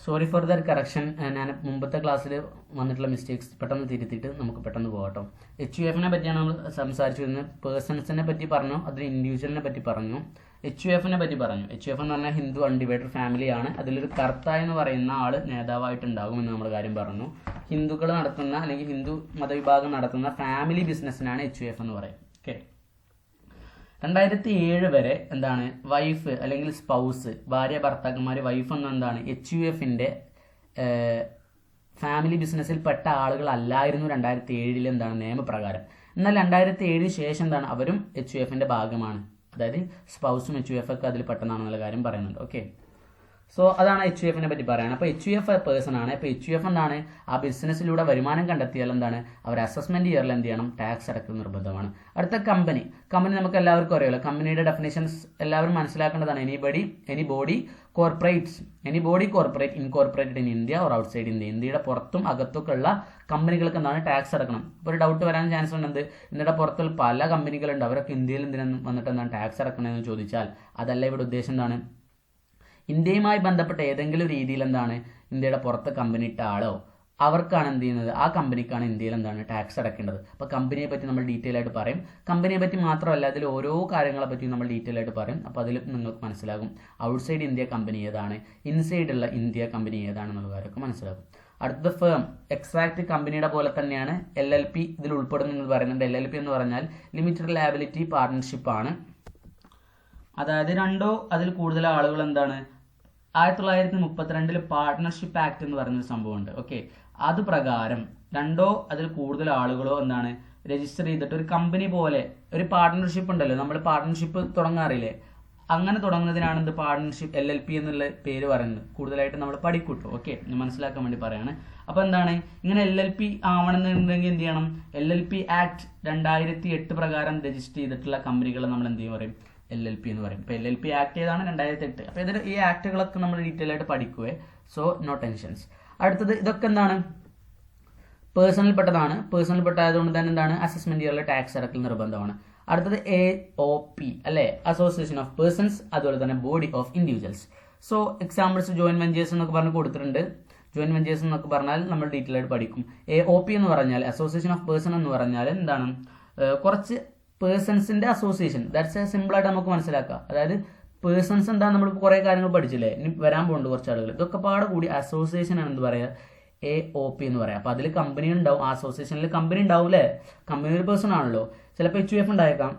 Sorry four there correction. ഞാൻ മുമ്പത്തെ ക്ലാസ്സിൽ വന്നിട്ടുള്ള മിസ്റ്റേക്സ് പെട്ടെന്ന് തിരുത്തിയിട്ട് നമുക്ക് പെട്ടെന്ന് പോകാം. HUF പറ്റിയാണ് നമ്മൾ സംസാരിച്ചു വരുന്നത്. പേഴ്സൺസിനെ പറ്റി പറഞ്ഞു, അതിൽ ഇൻഡിവിജ്വലിനെ പറ്റി പറഞ്ഞു, HUF പറ്റി പറഞ്ഞു. HUF എന്ന് പറഞ്ഞാൽ ഹിന്ദു അൺഡിവൈഡഡ് ഫാമിലിയാണ്. അതിലൊരു കർത്ത എന്ന് പറയുന്ന ആൾ നേതാവായിട്ടുണ്ടാകും എന്ന് നമ്മൾ കാര്യം പറഞ്ഞു. ഹിന്ദുക്കൾ നടത്തുന്ന അല്ലെങ്കിൽ ഹിന്ദു മതവിഭാഗം നടത്തുന്ന ഫാമിലി ബിസിനസ്സിനാണ് HUF എന്ന് പറയും. ഓക്കെ. 2007 വരെ എന്താണ് വൈഫ് അല്ലെങ്കിൽ സ്പൗസ്, ഭാര്യ ഭർത്താക്കന്മാർ, വൈഫ് എന്ന എന്താണ് HUF ഫാമിലി ബിസിനസ്സിൽ പെട്ട ആളുകളല്ലായിരുന്നു 2007 എന്താണ് നിയമപ്രകാരം. എന്നാൽ 2007 ശേഷം എന്താണ് അവരും HUF ഭാഗമാണ്. അതായത് സ്പൗസും HUF ഒക്കെ അതിൽ പെട്ടെന്നാണെന്നുള്ള കാര്യം പറയുന്നുണ്ട്. ഓക്കെ. സോ അതാണ് HUF പറ്റി പറയുന്നത്. അപ്പോൾ HUF പേഴ്സൺ ആണ്. അപ്പോൾ HUF എന്താണ് ആ ബിസിനസ്സിലൂടെ വരുമാനം കണ്ടെത്തിയാൽ എന്താണ് അവർ അസസ്മെന്റ് ഇയറിൽ എന്ത് ചെയ്യണം, ടാക്സ് അടക്കുന്നത് നിർബന്ധമാണ്. അടുത്ത കമ്പനി നമുക്ക് എല്ലാവർക്കും അറിയാലോ. കമ്പനിയുടെ ഡെഫിനേഷൻസ് എല്ലാവരും മനസ്സിലാക്കേണ്ടതാണ്. Any body corporate incorporated in India or outside India. ഇന്ത്യയുടെ പുറത്തും അകത്തൊക്കെ ഉള്ള കമ്പനികൾക്ക് എന്താണ് ടാക്സ് അടക്കണം. ഇപ്പോൾ ഒരു ഡൗട്ട് വരാൻ ചാൻസ് ഉണ്ട്, ഇന്ത്യയുടെ പുറത്തുള്ള പല കമ്പനികളുണ്ട്, അവരൊക്കെ ഇന്ത്യയിൽ എന്തിനാണ് വന്നിട്ട് എന്താണ് ടാക്സ് അടക്കണമെന്ന് ചോദിച്ചാൽ അതല്ല ഇവിടെ ഉദ്ദേശം. എന്താണ് ഇന്ത്യയുമായി ബന്ധപ്പെട്ട ഏതെങ്കിലും രീതിയിൽ എന്താണ് ഇന്ത്യയുടെ പുറത്ത് കമ്പനി ഇട്ട ആളോ അവർക്കാണ് എന്ത് ചെയ്യുന്നത്, ആ കമ്പനിക്കാണ് ഇന്ത്യയിൽ എന്താണ് ടാക്സ് അടക്കേണ്ടത്. അപ്പോൾ കമ്പനിയെ പറ്റി നമ്മൾ ഡീറ്റെയിൽ ആയിട്ട് പറയും. കമ്പനിയെ പറ്റി മാത്രമല്ല, അതിൽ ഓരോ കാര്യങ്ങളെ പറ്റി നമ്മൾ ഡീറ്റെയിൽ ആയിട്ട് പറയും. അപ്പോൾ അതിൽ നിങ്ങൾക്ക് മനസ്സിലാകും ഔട്ട്സൈഡ് ഇന്ത്യ കമ്പനി ഏതാണ്, ഇൻസൈഡ് ഉള്ള ഇന്ത്യ കമ്പനി ഏതാണെന്നുള്ള കാര്യമൊക്കെ മനസ്സിലാകും. അടുത്ത ഫേം എക്സാക്ട് കമ്പനിയുടെ പോലെ തന്നെയാണ് LLP ഇതിൽ ഉൾപ്പെടുന്നത് പറയുന്നുണ്ട്. LLP എന്ന് പറഞ്ഞാൽ ലിമിറ്റഡ് ലയബിലിറ്റി പാർട്ണർഷിപ്പ് ആണ്. അതായത് രണ്ടോ അതിൽ കൂടുതൽ ആളുകൾ എന്താണ് 1932 പാർട്ട്ണർഷിപ്പ് ആക്ട് എന്ന് പറയുന്നൊരു സംഭവമുണ്ട്. ഓക്കെ. അത് പ്രകാരം രണ്ടോ അതിൽ കൂടുതൽ ആളുകളോ എന്താണ് രജിസ്റ്റർ ചെയ്തിട്ട് ഒരു കമ്പനി പോലെ ഒരു പാർട്ട്ണർഷിപ്പ് ഉണ്ടല്ലോ, നമ്മൾ പാർട്ട്ണർഷിപ്പ് തുടങ്ങാറില്ലേ, അങ്ങനെ തുടങ്ങുന്നതിനാണ് എന്ത് പാർട്ട്ണർഷിപ്പ് LLP എന്നുള്ള പേര് പറയുന്നത്. കൂടുതലായിട്ട് നമ്മൾ പഠിക്കൂട്ടോ. ഓക്കെ, മനസ്സിലാക്കാൻ വേണ്ടി പറയാണ്. അപ്പോൾ എന്താണ് ഇങ്ങനെ LLP ആവണമെന്നുണ്ടെങ്കിൽ എന്ത് ചെയ്യണം, LLP ആക്ട് 2008 പ്രകാരം രജിസ്റ്റർ ചെയ്തിട്ടുള്ള കമ്പനികളെ നമ്മൾ എന്ത് ചെയ്യും പറയും, LLP എന്ന് പറയും. ഇപ്പോൾ LLP ആക്ട് ചെയ്താണ് 2008. അപ്പോൾ ഇതിൽ ഈ ആക്ടുകളൊക്കെ നമ്മൾ ഡീറ്റെയിൽ ആയിട്ട് പഠിക്കുവേ. So no tensions. അടുത്തത് ഇതൊക്കെ എന്താണ് പേഴ്സണൽ പെട്ടതാണ്. പേഴ്സണൽ പെട്ടതായതുകൊണ്ട് തന്നെ എന്താണ് അസസ്മെന്റ് ഇയറിലെ ടാക്സ് അടക്കൽ നിർബന്ധമാണ്. അടുത്തത് AOP അല്ലേ, അസോസിയേഷൻ ഓഫ് പേഴ്സൺസ്, അതുപോലെ തന്നെ body of individuals. So examples joint ventures എന്നൊക്കെ പറഞ്ഞ് കൊടുത്തിട്ടുണ്ട്. ജോയിന്റ് വെഞ്ചേഴ്സ് എന്നൊക്കെ പറഞ്ഞാൽ നമ്മൾ ഡീറ്റെയിൽ ആയിട്ട് പഠിക്കും. AOP എന്ന് പറഞ്ഞാൽ അസോസിയേഷൻ ഓഫ് പേഴ്സൺ എന്ന് പറഞ്ഞാൽ എന്താണ് കുറച്ച് പേഴ്സൺസിന്റെ അസോസിയേഷൻ. ദാറ്റ്സ് സിമ്പിൾ ആയിട്ട് നമുക്ക് മനസ്സിലാക്കാം. അതായത് പേഴ്സൺസ് എന്താ നമ്മൾ കുറേ കാര്യങ്ങൾ പഠിച്ചില്ലേ, ഇനി വരാൻ പോകുന്നുണ്ട് കുറച്ച് ആളുകൾ. ഇതൊക്കെ പാടെ കൂടി അസോസിയേഷൻ ആണ് എന്ത് പറയുക, AOP എന്ന് പറയാം. അപ്പോൾ അതിൽ കമ്പനി ഉണ്ടാവും, ആ അസോസിയേഷനിൽ കമ്പനി ഉണ്ടാവും അല്ലേ. കമ്പനി ഒരു പേഴ്സൺ ആണല്ലോ. ചിലപ്പോൾ HUF ഉണ്ടായേക്കാം,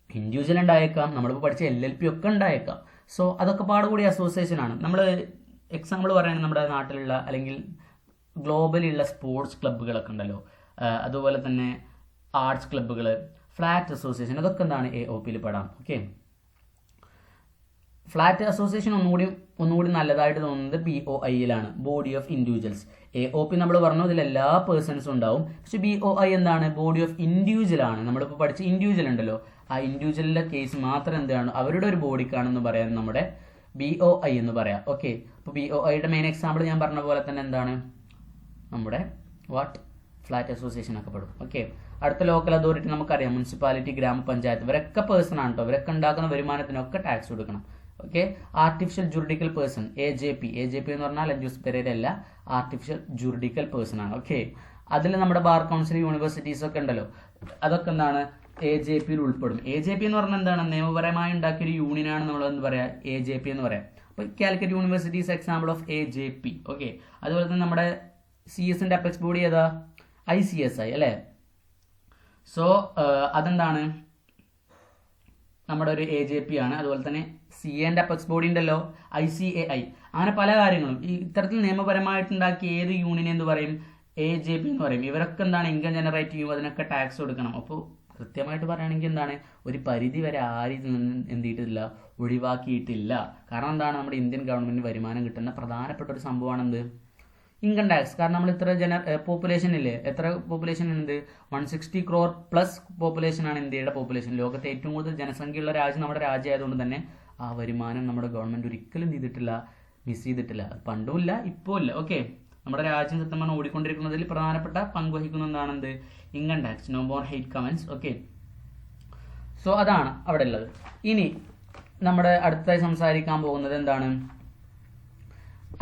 ഇൻഡിവിജ്വൽ ഉണ്ടായേക്കാം, നമ്മളിപ്പോൾ പഠിച്ച LLP ഒക്കെ ഉണ്ടായേക്കാം. സോ അതൊക്കെ പാടെ കൂടി അസോസിയേഷൻ ആണ്. നമ്മൾ എക്സാമ്പിൾ പറയുകയാണെങ്കിൽ നമ്മുടെ നാട്ടിലുള്ള അല്ലെങ്കിൽ ഗ്ലോബലിലുള്ള സ്പോർട്സ് ക്ലബ്ബുകളൊക്കെ ഉണ്ടല്ലോ, അതുപോലെ തന്നെ ആർട്സ് ക്ലബ്ബുകൾ, ഫ്ലാറ്റ് അസോസിയേഷൻ, അതൊക്കെ എന്താണ് AOPയിൽ പെടാം. ഓക്കെ. ഫ്ലാറ്റ് അസോസിയേഷൻ ഒന്നുകൂടി നല്ലതായിട്ട് തോന്നുന്നത് BOIയിലാണ്, ബോഡി ഓഫ് ഇൻഡിവിജ്വൽസ്. AOP നമ്മൾ പറഞ്ഞു ഇതിൽ എല്ലാ പേഴ്സൺസും ഉണ്ടാവും. പക്ഷെ BOI എന്താണ് ബോഡി ഓഫ് ഇൻഡിവിജ്വൽ ആണ്. നമ്മളിപ്പോൾ പഠിച്ച ഇൻഡിവിജ്വൽ ഉണ്ടല്ലോ, ആ ഇൻഡിവിജ്വലിന്റെ കേസ് മാത്രം എന്താണ് അവരുടെ ഒരു ബോഡിക്കാണെന്ന് പറയാൻ നമ്മുടെ BOI എന്ന് പറയാം. ഓക്കെ. അപ്പോൾ BOIയുടെ മെയിൻ എക്സാമ്പിൾ ഞാൻ പറഞ്ഞ പോലെ തന്നെ എന്താണ് നമ്മുടെ ഫ്ലാറ്റ് അസോസിയേഷൻ ഒക്കെ പെടും. ഓക്കെ. അടുത്ത ലോക്കൽ അതോറിറ്റി നമുക്കറിയാം, മുനിസിപ്പാലിറ്റി, ഗ്രാമപഞ്ചായത്ത്, ഇവരൊക്കെ പേഴ്സൺ ആണ് കേട്ടോ. ഇവരൊക്കെ ഉണ്ടാക്കുന്ന വരുമാനത്തിനൊക്കെ ടാക്സ് കൊടുക്കണം. Okay. Artificial juridical person AJP എന്ന് പറഞ്ഞാൽ അഞ്ജൂസ് പെരേര അല്ല, ആർട്ടിഫിഷ്യൽ ജുറിഡിക്കൽ പേഴ്സൺ ആണ്. ഓക്കെ. അതിൽ നമ്മുടെ ബാർ കൗൺസിൽ, യൂണിവേഴ്സിറ്റീസ് ഒക്കെ ഉണ്ടല്ലോ, അതൊക്കെ എന്താണ് AJPയിൽ ഉൾപ്പെടും. AJP എന്ന് പറഞ്ഞാൽ എന്താണ് നിയമപരമായി ഉണ്ടാക്കിയൊരു യൂണിയനാണ് നമ്മൾ എന്ന് പറയാം AJP എന്ന് പറയാം. അപ്പോൾ Calicut universities example of AJP. Okay. അതുപോലെ തന്നെ നമ്മുടെ CS-ന്റെ അപ്പെക്സ് ബോഡി ഏതാ, ICSI അല്ലേ. സോ അതെന്താണ് നമ്മുടെ ഒരു AJP ആണ്. അതുപോലെ തന്നെ CA-ന്റെ അപ്പെക്സ് ബോഡി ഉണ്ടല്ലോ, ICAI. അങ്ങനെ പല കാര്യങ്ങളും ഈ ഇത്തരത്തിൽ നിയമപരമായിട്ടുണ്ടാക്കിയ ഏത് യൂണിയൻ എന്ന് പറയും, AJP എന്ന് പറയും. ഇവരൊക്കെ എന്താണ് ഇൻകം ജനറേറ്റ് ചെയ്യും, അതിനൊക്കെ ടാക്സ് കൊടുക്കണം. അപ്പോൾ കൃത്യമായിട്ട് പറയുകയാണെങ്കിൽ എന്താണ് ഒരു പരിധി വരെ ആരും എന്ത് ചെയ്തിട്ടില്ല, ഒഴിവാക്കിയിട്ടില്ല. കാരണം എന്താണ് നമ്മുടെ ഇന്ത്യൻ ഗവൺമെന്റിന് വരുമാനം കിട്ടുന്ന പ്രധാനപ്പെട്ട ഒരു സംഭവമാണ് എന്ത്, ഇൻകം ടാക്സ്. കാരണം നമ്മൾ ഇത്ര പോപ്പുലേഷൻ ഇല്ലേ, എത്ര പോപ്പുലേഷൻ ഉണ്ട്, 160 crore പ്ലസ് പോപ്പുലേഷൻ ആണ് ഇന്ത്യയുടെ പോപ്പുലേഷൻ. ലോകത്തെ ഏറ്റവും കൂടുതൽ ജനസംഖ്യയുള്ള രാജ്യം നമ്മുടെ രാജ്യമായതുകൊണ്ട് തന്നെ ആ വരുമാനം നമ്മുടെ ഗവൺമെന്റ് ഒരിക്കലും ചെയ്തിട്ടില്ല, മിസ് ചെയ്തിട്ടില്ല. പണ്ടും ഇല്ല, ഇപ്പോൾ ഇല്ല. ഓക്കെ. നമ്മുടെ രാജ്യം സത്യം പറഞ്ഞാൽ ഓടിക്കൊണ്ടിരിക്കുന്നതിൽ പ്രധാനപ്പെട്ട പങ്ക് വഹിക്കുന്ന എന്താണെന്ത്, income tax. No more hate comments. Okay. So അതാണ് അവിടെ ഉള്ളത്. ഇനി നമ്മുടെ അടുത്തായി സംസാരിക്കാൻ പോകുന്നത് എന്താണ്,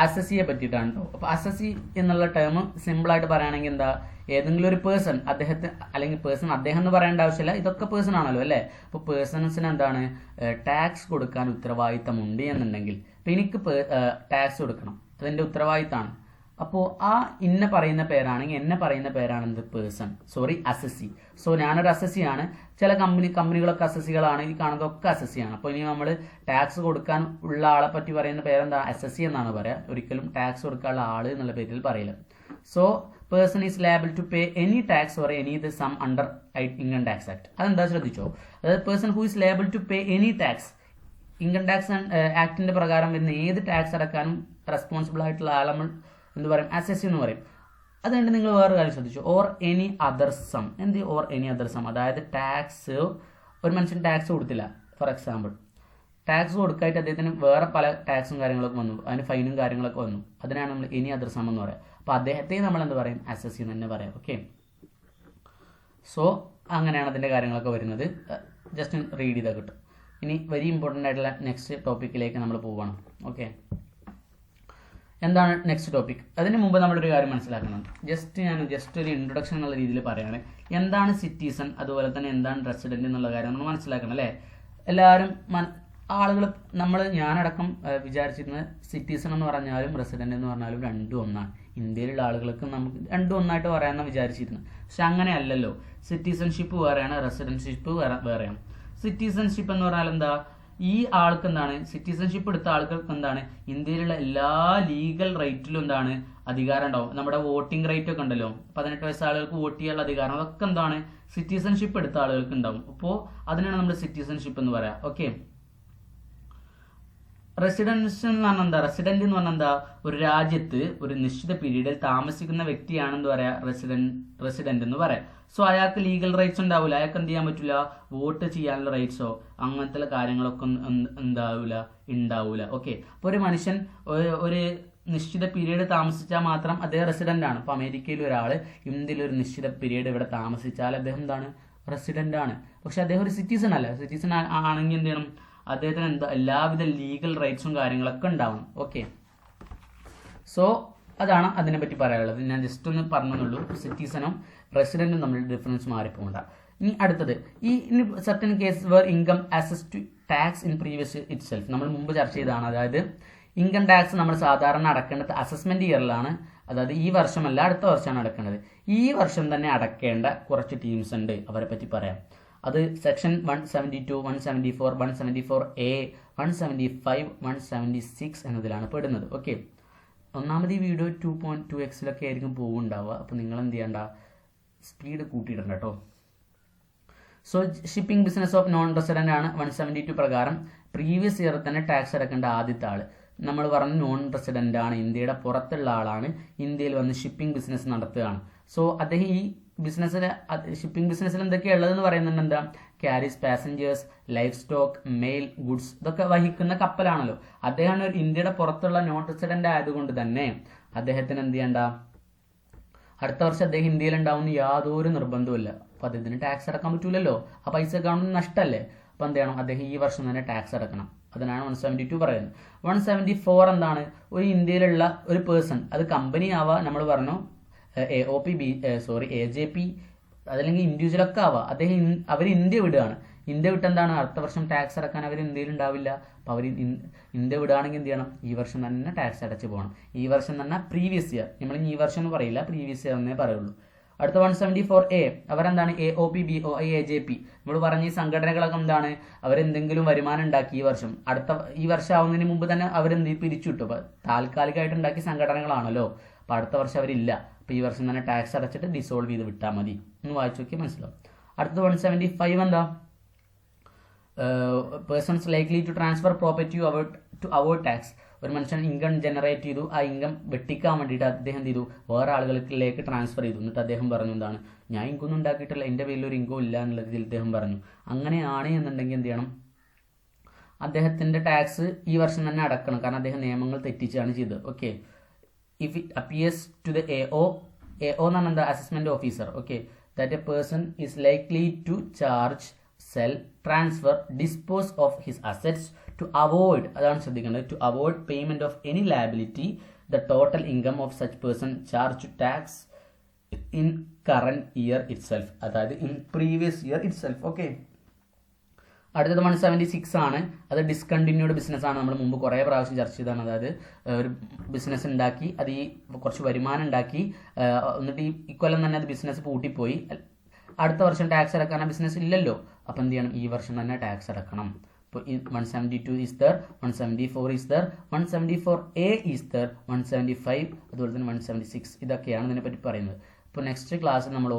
അസസിയെ പറ്റിയിട്ടാണ് കേട്ടോ. അപ്പോൾ അസസി എന്നുള്ള ടേം സിമ്പിളായിട്ട് പറയുകയാണെങ്കിൽ എന്താ, ഏതെങ്കിലും ഒരു പേഴ്സൺ അദ്ദേഹത്തെ അല്ലെങ്കിൽ അദ്ദേഹം എന്ന് പറയേണ്ട ആവശ്യമില്ല, ഇതൊക്കെ പേഴ്സൺ ആണല്ലോ അല്ലേ. അപ്പോൾ പേഴ്സൺസിന് എന്താണ് ടാക്സ് കൊടുക്കാൻ ഉത്തരവാദിത്തമുണ്ട് എന്നുണ്ടെങ്കിൽ, അപ്പോൾ എനിക്ക് ടാക്സ് കൊടുക്കണം, അതെൻ്റെ ഉത്തരവാദിത്തമാണ്. അപ്പോൾ ആ ഇന്ന പറയുന്ന പേരാണെങ്കിൽ എന്നെ പറയുന്ന പേരാണ് എന്ത്, പേഴ്സൺ, അസസി. സോ ഞാനൊരു അസസിയാണ്. ചില കമ്പനികളൊക്കെ അസസികളാണ്, ഈ കാണുന്നതൊക്കെ അസസിയാണ്. അപ്പോൾ ഇനി നമ്മൾ ടാക്സ് കൊടുക്കാൻ ഉള്ള ആളെ പറ്റി പറയുന്ന പേരെന്താ, അസസി എന്നാണ് പറയുക. ഒരിക്കലും ടാക്സ് കൊടുക്കാനുള്ള ആള് എന്നുള്ള പേരിൽ പറയില്ല. So person is liable to pay any tax or any the sum under income tax act. അതെന്താ ശ്രദ്ധിച്ചോ, അതായത് person who is liable to pay any tax, income tax ആക്ടിന്റെ പ്രകാരം വരുന്ന ഏത് ടാക്സ് അടക്കാനും റെസ്പോൺസിബിൾ ആയിട്ടുള്ള ആൾ നമ്മൾ എന്ത് പറയും, അസസി എന്ന് പറയും. അതുകൊണ്ട് നിങ്ങൾ വേറെ കാര്യം ശ്രദ്ധിച്ചു, ഓർ എനി അതർ സം. എന്ത് ഓർ എനി അതർ സം, അതായത് ടാക്സ്, ഒരു മനുഷ്യൻ ടാക്സ് കൊടുത്തില്ല, ഫോർ എക്സാമ്പിൾ ടാക്സ് കൊടുക്കായിട്ട് അദ്ദേഹത്തിന് വേറെ പല ടാക്സും കാര്യങ്ങളൊക്കെ വന്നു, അതിന് ഫൈനും കാര്യങ്ങളൊക്കെ വന്നു, അതിനാണ് നമ്മൾ എനി അതർ സം എന്ന് പറയുക. അപ്പോൾ അദ്ദേഹത്തെ നമ്മൾ എന്ത് പറയും, അസസി എന്ന് തന്നെ പറയാം. ഓക്കെ, സോ അങ്ങനെയാണ് അതിൻ്റെ കാര്യങ്ങളൊക്കെ വരുന്നത്. ജസ്റ്റ് റീഡ് ചെയ്താൽ കിട്ടും. ഇനി വെരി ഇമ്പോർട്ടൻ്റ് ആയിട്ടുള്ള നെക്സ്റ്റ് ടോപ്പിക്കിലേക്ക് നമ്മൾ പോവുകയാണ്. ഓക്കെ, എന്താണ് നെക്സ്റ്റ് ടോപ്പിക്? അതിന് മുമ്പ് നമ്മളൊരു കാര്യം മനസ്സിലാക്കണം. ജസ്റ്റ് ഒരു ഇൻട്രൊഡക്ഷൻ എന്നുള്ള രീതിയിൽ പറയുകയാണ്. എന്താണ് സിറ്റിസൺ, അതുപോലെ തന്നെ എന്താണ് റെസിഡന്റ് എന്നുള്ള കാര്യം നമ്മൾ മനസ്സിലാക്കണം അല്ലേ. എല്ലാവരും ആളുകൾ ഞാനടക്കം വിചാരിച്ചിരുന്നത് സിറ്റിസൺ എന്ന് പറഞ്ഞാലും റെസിഡന്റ് എന്ന് പറഞ്ഞാലും രണ്ടും ഒന്നാണ്. ഇന്ത്യയിലുള്ള ആളുകൾക്ക് നമുക്ക് രണ്ടും ഒന്നായിട്ട് പറയാമെന്ന് വിചാരിച്ചിരുന്നത്. പക്ഷെ അങ്ങനെയല്ലല്ലോ. സിറ്റിസൺഷിപ്പ് വേറെയാണ്, റെസിഡൻഷിപ്പ് വേറെയാണ്. സിറ്റിസൺഷിപ്പ് എന്ന് പറഞ്ഞാൽ എന്താ, ഈ ആൾക്ക് എന്താണ്, സിറ്റിസൺഷിപ്പ് എടുത്ത ആൾക്കാർക്ക് എന്താണ്, ഇന്ത്യയിലുള്ള എല്ലാ ലീഗൽ റൈറ്റിലും എന്താണ് അധികാരം ഉണ്ടാവും. നമ്മുടെ വോട്ടിംഗ് റൈറ്റ് ഒക്കെ ഉണ്ടല്ലോ, 18 വയസ്സ് ആളുകൾക്ക് വോട്ട് ചെയ്യാനുള്ള അധികാരം, അതൊക്കെ എന്താണ് സിറ്റിസൺഷിപ്പ് എടുത്ത ആളുകൾക്ക് ഉണ്ടാവും. അപ്പോൾ അതിനാണ് നമ്മൾ സിറ്റിസൺഷിപ്പ് എന്ന് പറയാം. ഓക്കെ, റെസിഡൻസ് എന്ന് പറഞ്ഞാൽ എന്താ, റെസിഡന്റ് എന്ന് പറഞ്ഞാൽ എന്താ, ഒരു രാജ്യത്ത് ഒരു നിശ്ചിത പീരീഡിൽ താമസിക്കുന്ന വ്യക്തിയാണെന്ന് പറയാ റെസിഡന്റ് എന്ന് പറയാം. സോ അയാൾക്ക് ലീഗൽ റൈറ്റ്സ് ഉണ്ടാവില്ല, അയാൾക്ക് എന്ത് ചെയ്യാൻ പറ്റില്ല, വോട്ട് ചെയ്യാനുള്ള റൈറ്റ്സോ അങ്ങനത്തെ കാര്യങ്ങളൊക്കെ ഉണ്ടാവൂല. ഓക്കെ, അപ്പോൾ ഒരു മനുഷ്യൻ ഒരു നിശ്ചിത പീരീഡ് താമസിച്ചാൽ മാത്രം അദ്ദേഹം റെസിഡന്റ് ആണ്. ഇപ്പോൾ അമേരിക്കയിൽ ഒരാൾ ഇന്ത്യയിൽ ഒരു നിശ്ചിത പീരീഡ് ഇവിടെ താമസിച്ചാൽ അദ്ദേഹം എന്താണ്, റെസിഡന്റ് ആണ്. പക്ഷെ അദ്ദേഹം ഒരു സിറ്റിസൺ അല്ല. സിറ്റിസൺ ആണെങ്കിൽ എന്ത് ചെയ്യണം, അദ്ദേഹത്തിന് എല്ലാവിധ ലീഗൽ റൈറ്റ്സും കാര്യങ്ങളൊക്കെ ഉണ്ടാവണം. ഓക്കെ, സോ അതാണ് അതിനെപ്പറ്റി പറയാനുള്ളത്. ഞാൻ ജസ്റ്റ് ഒന്ന് പറഞ്ഞുള്ളൂ, സിറ്റിസണും റെസിഡന്റും തമ്മിൽ ഡിഫറൻസ് മാറിപ്പോകണ്ട. ഇനി അടുത്തത്, in certain case where income assess to tax in previous itself. നമ്മൾ മുമ്പ് ചർച്ച ചെയ്തതാണ്. അതായത് ഇൻകം ടാക്സ് നമ്മൾ സാധാരണ അടക്കേണ്ടത് അസസ്മെന്റ് ഇയറിലാണ്. അതായത് ഈ വർഷമല്ല, അടുത്ത വർഷമാണ് അടക്കേണ്ടത്. ഈ വർഷം തന്നെ അടക്കേണ്ട കുറച്ച് ടീംസ് ഉണ്ട്, അവരെ പറ്റി പറയാം. അത് സെക്ഷൻ 172, 174, 174A, 175, 176 എന്നതിലാണ് പെടുന്നത്. ഓക്കെ, ഒന്നാമത് ഈ വീഡിയോ 2.2x ആയിരിക്കും പോകുന്നുണ്ടാവുക. അപ്പോൾ നിങ്ങൾ എന്ത് ചെയ്യണ്ട, സ്പീഡ് കൂട്ടിയിടണ്ട കേട്ടോ. So shipping business of non resident ആണ് 172 പ്രകാരം പ്രീവിയസ് ഇയർ തന്നെ ടാക്സ് അടക്കേണ്ട ആദ്യത്തെ ആള്. നമ്മൾ പറഞ്ഞ നോൺ റെസിഡന്റ് ആണ്, ഇന്ത്യയുടെ പുറത്തുള്ള ആളാണ്, ഇന്ത്യയിൽ വന്ന് ഷിപ്പിംഗ് ബിസിനസ് നടത്തുകയാണ്. സോ അദ്ദേഹം ഈ ഷിപ്പിംഗ് ബിസിനസ്സിൽ എന്തൊക്കെയാണ് ഉള്ളതെന്ന് പറയുന്നുണ്ട്. എന്താ, carries passengers, livestock, mail, goods, ഇതൊക്കെ വഹിക്കുന്ന കപ്പലാണല്ലോ. അദ്ദേഹമാണ് ഒരു ഇന്ത്യയുടെ പുറത്തുള്ള നോൺ റെസിഡന്റ് ആയതുകൊണ്ട് തന്നെ അദ്ദേഹത്തിന് എന്ത് ചെയ്യണ്ട, അടുത്ത വർഷം അദ്ദേഹം ഇന്ത്യയിൽ ഉണ്ടാവുന്ന യാതൊരു നിർബന്ധവുമില്ല. അപ്പോൾ അദ്ദേഹത്തിന് ടാക്സ് അടക്കാൻ പറ്റൂലല്ലോ, ആ പൈസ ഗവൺമെന്റ് നഷ്ടമല്ലേ. അപ്പോൾ എന്ത് ചെയ്യണം, അദ്ദേഹം ഈ വർഷം തന്നെ ടാക്സ് അടക്കണം. അതിനാണ് 172 പറയുന്നത്. 174 എന്താണ്, ഒരു ഇന്ത്യയിലുള്ള ഒരു പേഴ്സൺ, അത് കമ്പനി ആവാം, നമ്മൾ പറഞ്ഞു AJP, അതല്ലെങ്കിൽ ഇൻഡിവിജ്വലൊക്കെ ആവാം, അവർ ഇന്ത്യ വിടുകയാണ്. ഇന്ത്യ വിട്ടെന്താണ്, അടുത്ത വർഷം ടാക്സ് അടക്കാൻ അവർ ഇന്ത്യയിൽ ഉണ്ടാവില്ല. അപ്പോൾ അവർ ഇന്ത്യ വിടുകയാണെങ്കിൽ എന്ത് ചെയ്യണം, ഈ വർഷം തന്നെ ടാക്സ് അടച്ച് പോകണം. ഈ വർഷം തന്നെ പ്രീവിയസ് ഇയർ, നമ്മൾ ഈ വർഷം എന്ന് പറയില്ല, പ്രീവിയസ് ഇയർ എന്നേ പറയുള്ളൂ. അടുത്ത 174A, അവരെന്താണ് AOP, BOI, AJP. നമ്മൾ പറഞ്ഞ ഈ സംഘടനകളൊക്കെ എന്താണ്, അവരെന്തെങ്കിലും വരുമാനം ഉണ്ടാക്കി ഈ വർഷം ആവുന്നതിന് മുമ്പ് തന്നെ അവരെന്ത് പിരിച്ചുവിട്ടു. അപ്പോൾ താൽക്കാലികമായിട്ട് ഉണ്ടാക്കിയ സംഘടനകളാണല്ലോ. അപ്പോൾ അടുത്ത വർഷം അവരില്ല. അപ്പോൾ ഈ വർഷം തന്നെ ടാക്സ് അടച്ചിട്ട് ഡിസോൾവ് ചെയ്ത് വിട്ടാൽ മതി. ഒന്ന് വായിച്ചു നോക്കി മനസ്സിലാവും. അടുത്ത 175 എന്താ, persons likely to transfer property to avoid tax. ഒരു മനുഷ്യൻ ഇൻകം ജനറേറ്റ് ചെയ്തു, ആ ഇൻകം വെട്ടിക്കാൻ വേണ്ടിയിട്ട് അദ്ദേഹം എന്ത് ചെയ്തു, വേറെ ആളുകളിലേക്ക് ട്രാൻസ്ഫർ ചെയ്തു. എന്നിട്ട് അദ്ദേഹം പറഞ്ഞു എന്താണ്, ഞാൻ ഇൻകൊന്നും ഉണ്ടാക്കിയിട്ടില്ല, എൻ്റെ പേരിൽ ഒരു ഇൻകം ഇല്ല എന്നുള്ള രീതിയിൽ അദ്ദേഹം പറഞ്ഞു. അങ്ങനെയാണ് എന്നുണ്ടെങ്കിൽ എന്ത് ചെയ്യണം, അദ്ദേഹത്തിൻ്റെ ടാക്സ് ഈ വർഷം തന്നെ അടക്കണം. കാരണം അദ്ദേഹം നിയമങ്ങൾ തെറ്റിച്ചാണ് ചെയ്തത്. Okay, if it appears to the AO എന്ന് പറഞ്ഞാൽ എന്താ, assessment officer. Okay, that a person is likely to charge, sell, transfer, dispose of his assets to avoid, അതാണ് ശ്രദ്ധിക്കേണ്ടത്, to avoid payment of any liability the total income of such person charge tax in current year itself, അതായത് in previous year itself. Okay, അടുത്തത് 176 ആണ്. അത് discontinued business ആണ്. നമ്മൾ മുമ്പ് കുറേ പ്രാവശ്യം ചർച്ച ചെയ്തതാണ്. അതായത് ഒരു ബിസിനസ് ഉണ്ടാക്കി, അത് ഈ കുറച്ച് വരുമാനം ഉണ്ടാക്കി, എന്നിട്ട് ഈ കൊല്ലം തന്നെ അത് ബിസിനസ് പൂട്ടിപ്പോയി, അടുത്ത വർഷം ടാക്സ് അടക്കാൻ ആ ബിസിനസ് ഇല്ലല്ലോ. അപ്പം എന്ത് ചെയ്യണം, ഈ വർഷം തന്നെ ടാക്സ് അടക്കണം. ഇപ്പോൾ 172 is there, 174 is there, 174A is there, 175, അതുപോലെ തന്നെ 176, ഇതൊക്കെയാണ് ഇതിനെപ്പറ്റി പറയുന്നത്. ഇപ്പോൾ നെക്സ്റ്റ് ക്ലാസ്സിൽ നമ്മൾ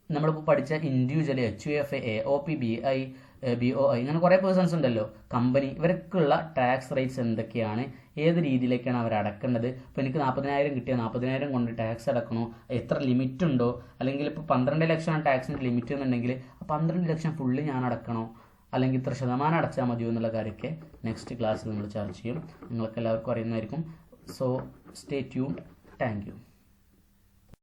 നമ്മളിപ്പോൾ പഠിച്ച individually HUF, AOP, BI, BOI, ഇങ്ങനെ കുറേ പേഴ്സൺസ് ഉണ്ടല്ലോ, കമ്പനി, ഇവർക്കുള്ള ടാക്സ് റേറ്റ്സ് എന്തൊക്കെയാണ്, ഏത് രീതിയിലേക്കാണ് അവർ അടക്കേണ്ടത്. ഇപ്പോൾ എനിക്ക് 40,000 കിട്ടിയാൽ 40,000 കൊണ്ട് ടാക്സ് അടക്കണോ, എത്ര ലിമിറ്റ് ഉണ്ടോ, അല്ലെങ്കിൽ ഇപ്പോൾ 12 ലക്ഷമാണ് ടാക്സിൻ്റെ ലിമിറ്റ് എന്നുണ്ടെങ്കിൽ 12 ലക്ഷം ഫുള്ള് ഞാൻ അടക്കണോ, അല്ലെങ്കിൽ ഇത്ര ശതമാനം അടച്ചാൽ മതിയോ എന്നുള്ള കാര്യമൊക്കെ നെക്സ്റ്റ് ക്ലാസ്സിൽ നമ്മൾ ചർച്ച ചെയ്യും. നിങ്ങൾക്ക് എല്ലാവർക്കും അറിയുന്നതായിരിക്കും. So stay tune. Thank U.